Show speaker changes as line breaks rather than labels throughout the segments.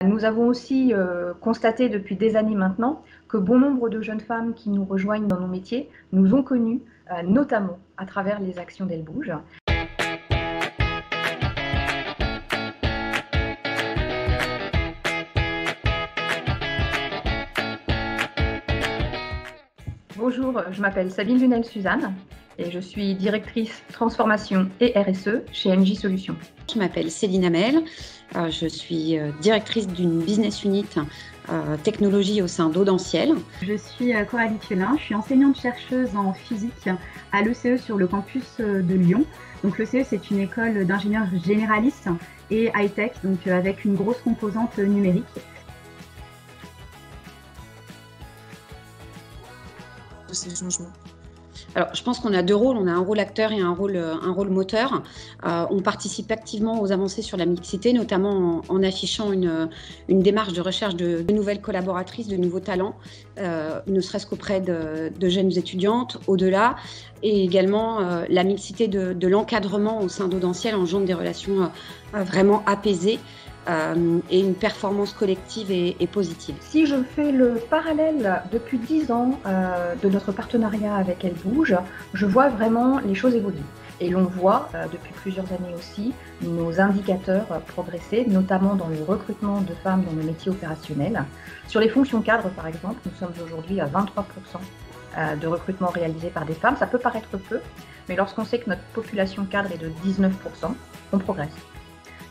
Nous avons aussi constaté depuis des années maintenant que bon nombre de jeunes femmes qui nous rejoignent dans nos métiers nous ont connues, notamment à travers les actions d'Elles Bougent. Bonjour, je m'appelle Sabine Lunel-Suzanne et je suis directrice transformation et RSE chez NJ Solutions.
Je m'appelle Céline Hamel, je suis directrice d'une business unit technologie au sein d'Audentiel.
Je suis Coralie Thielin, je suis enseignante-chercheuse en physique à l'ECE sur le campus de Lyon. Donc l'ECE, c'est une école d'ingénieurs généralistes et high-tech, donc avec une grosse composante numérique.
De ces changements. Alors, je pense qu'on a deux rôles. On a un rôle acteur et un rôle moteur. On participe activement aux avancées sur la mixité, notamment en affichant une démarche de recherche de nouvelles collaboratrices, de nouveaux talents, ne serait-ce qu'auprès de jeunes étudiantes, au-delà. Et également, la mixité de l'encadrement au sein d'Audentiel engendre des relations vraiment apaisées. Et une performance collective et positive.
Si je fais le parallèle depuis 10 ans de notre partenariat avec Elles Bougent, je vois vraiment les choses évoluer. Et l'on voit depuis plusieurs années aussi nos indicateurs progresser, notamment dans le recrutement de femmes dans le métier opérationnel. Sur les fonctions cadres, par exemple, nous sommes aujourd'hui à 23% de recrutement réalisé par des femmes. Ça peut paraître peu, mais lorsqu'on sait que notre population cadre est de 19%, on progresse.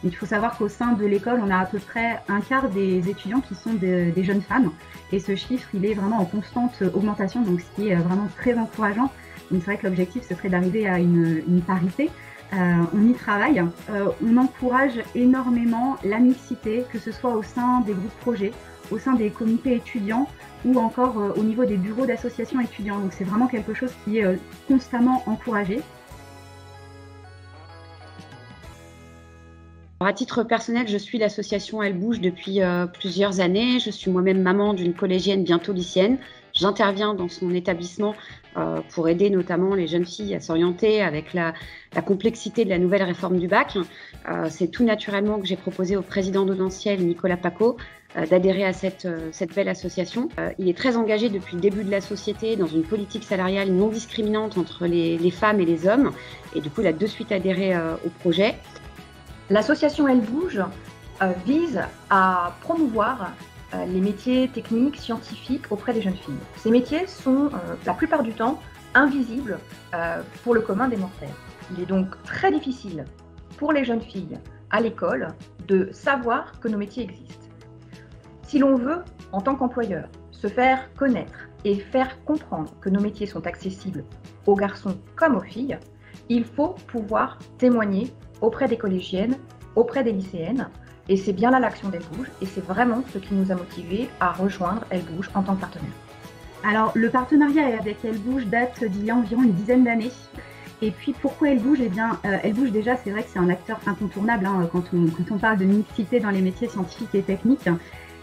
Il faut savoir qu'au sein de l'école, on a à peu près un quart des étudiants qui sont des jeunes femmes. Et ce chiffre, il est vraiment en constante augmentation, donc ce qui est vraiment très encourageant. Donc c'est vrai que l'objectif, ce serait d'arriver à une parité. On y travaille. On encourage énormément la mixité, que ce soit au sein des groupes projets, au sein des comités étudiants ou encore au niveau des bureaux d'associations étudiants. Donc c'est vraiment quelque chose qui est constamment encouragé.
À titre personnel, je suis l'association Elles Bougent depuis plusieurs années. Je suis moi-même maman d'une collégienne bientôt lycéenne. J'interviens dans son établissement pour aider notamment les jeunes filles à s'orienter avec la complexité de la nouvelle réforme du bac. C'est tout naturellement que j'ai proposé au président d'Audentiel, Nicolas Paco, d'adhérer à cette belle association. Il est très engagé depuis le début de la société dans une politique salariale non discriminante entre les femmes et les hommes. Et du coup, il a de suite adhéré au projet.
L'association Elles Bougent vise à promouvoir les métiers techniques, scientifiques auprès des jeunes filles. Ces métiers sont la plupart du temps invisibles pour le commun des mortels. Il est donc très difficile pour les jeunes filles à l'école de savoir que nos métiers existent. Si l'on veut, en tant qu'employeur, se faire connaître et faire comprendre que nos métiers sont accessibles aux garçons comme aux filles, il faut pouvoir témoigner auprès des collégiennes, auprès des lycéennes. Et c'est bien là l'action d'Elles Bougent. Et c'est vraiment ce qui nous a motivés à rejoindre Elles Bougent en tant que partenaire.
Alors, le partenariat avec Elles Bougent date d'il y a environ une dizaine d'années. Et puis, pourquoi Elles Bougent ? Eh bien, Elles Bougent, déjà, c'est vrai que c'est un acteur incontournable quand on parle de mixité dans les métiers scientifiques et techniques.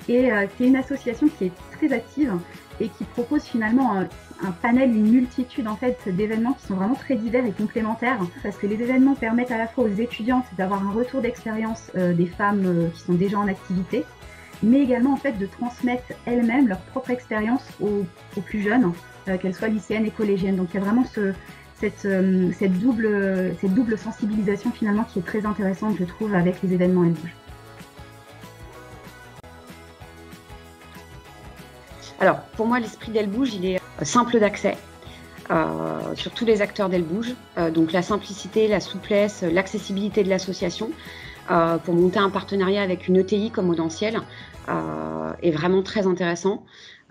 Et c'est une association qui est très active et qui propose finalement un panel, une multitude en fait d'événements qui sont vraiment très divers et complémentaires, parce que les événements permettent à la fois aux étudiantes d'avoir un retour d'expérience des femmes qui sont déjà en activité, mais également en fait de transmettre elles-mêmes leur propre expérience aux plus jeunes, qu'elles soient lycéennes et collégiennes. Donc il y a vraiment cette double sensibilisation finalement qui est très intéressante, je trouve, avec les événements Elles Bougent.
Alors, pour moi, l'esprit d'Elles Bougent, il est simple d'accès sur tous les acteurs d'Elles Bougent. Donc, la simplicité, la souplesse, l'accessibilité de l'association pour monter un partenariat avec une ETI comme Audentiel est vraiment très intéressant.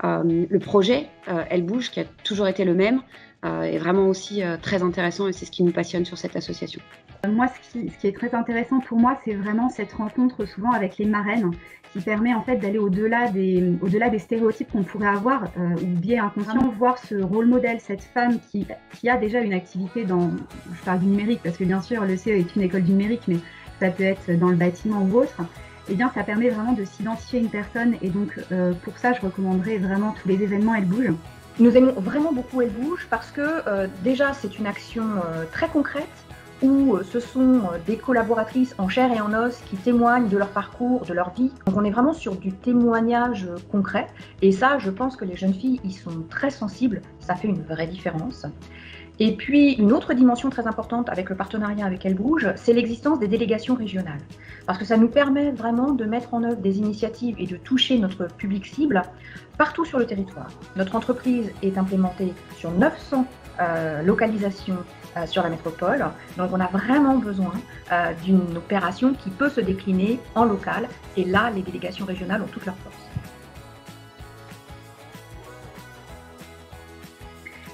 Le projet Elles Bougent, qui a toujours été le même, est vraiment aussi très intéressant et c'est ce qui nous passionne sur cette association.
Moi, ce qui est très intéressant pour moi, c'est vraiment cette rencontre souvent avec les marraines qui permet en fait d'aller au-delà des stéréotypes qu'on pourrait avoir ou biais inconscients, voir ce rôle modèle, cette femme qui a déjà une activité je parle du numérique parce que bien sûr le CE est une école du numérique, mais ça peut être dans le bâtiment ou autre. Eh bien, ça permet vraiment de s'identifier une personne et donc pour ça, je recommanderais vraiment tous les événements Elles Bougent.
Nous aimons vraiment beaucoup Elles Bougent parce que déjà c'est une action très concrète où ce sont des collaboratrices en chair et en os qui témoignent de leur parcours, de leur vie. Donc on est vraiment sur du témoignage concret et ça, je pense que les jeunes filles y sont très sensibles, ça fait une vraie différence. Et puis, une autre dimension très importante avec le partenariat avec Elle Bouge, c'est l'existence des délégations régionales. Parce que ça nous permet vraiment de mettre en œuvre des initiatives et de toucher notre public cible partout sur le territoire. Notre entreprise est implémentée sur 900 localisations sur la métropole. Donc, on a vraiment besoin d'une opération qui peut se décliner en local. Et là, les délégations régionales ont toute leur force.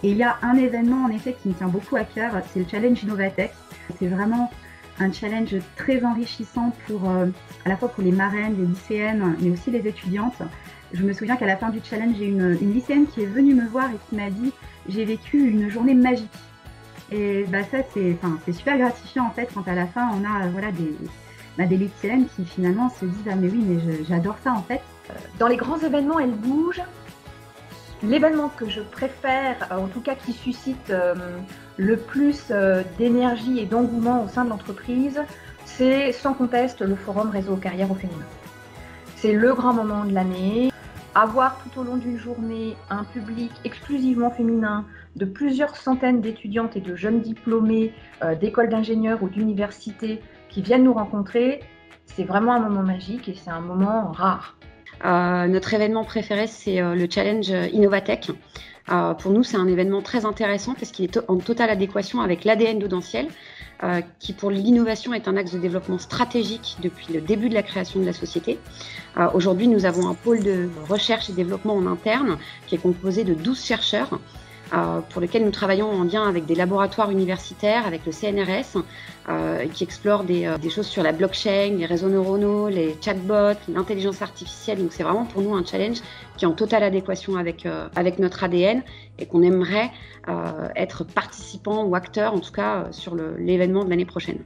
Et il y a un événement en effet qui me tient beaucoup à cœur, c'est le Challenge Innovatech. C'est vraiment un challenge très enrichissant pour, à la fois pour les marraines, les lycéennes, mais aussi les étudiantes. Je me souviens qu'à la fin du challenge, j'ai une lycéenne qui est venue me voir et qui m'a dit « j'ai vécu une journée magique ». Et bah, ça, c'est super gratifiant en fait quand à la fin, on a des lycéennes qui finalement se disent « ah mais oui, mais j'adore ça en fait ».
Dans les grands événements, Elle Bouge. L'événement que je préfère, en tout cas qui suscite le plus d'énergie et d'engouement au sein de l'entreprise, c'est sans conteste le forum Réseau Carrière au féminin. C'est le grand moment de l'année. Avoir tout au long d'une journée un public exclusivement féminin de plusieurs centaines d'étudiantes et de jeunes diplômés d'écoles d'ingénieurs ou d'universités qui viennent nous rencontrer, c'est vraiment un moment magique et c'est un moment rare.
Notre événement préféré, c'est le Challenge Innovatech. Pour nous, c'est un événement très intéressant parce qu'il est en totale adéquation avec l'ADN d'Audentiel, qui pour l'innovation est un axe de développement stratégique depuis le début de la création de la société. Aujourd'hui, nous avons un pôle de recherche et développement en interne qui est composé de 12 chercheurs pour lequel nous travaillons en lien avec des laboratoires universitaires, avec le CNRS, qui explorent des choses sur la blockchain, les réseaux neuronaux, les chatbots, l'intelligence artificielle. Donc c'est vraiment pour nous un challenge qui est en totale adéquation avec notre ADN et qu'on aimerait être participant ou acteur, en tout cas, sur l'événement de l'année prochaine.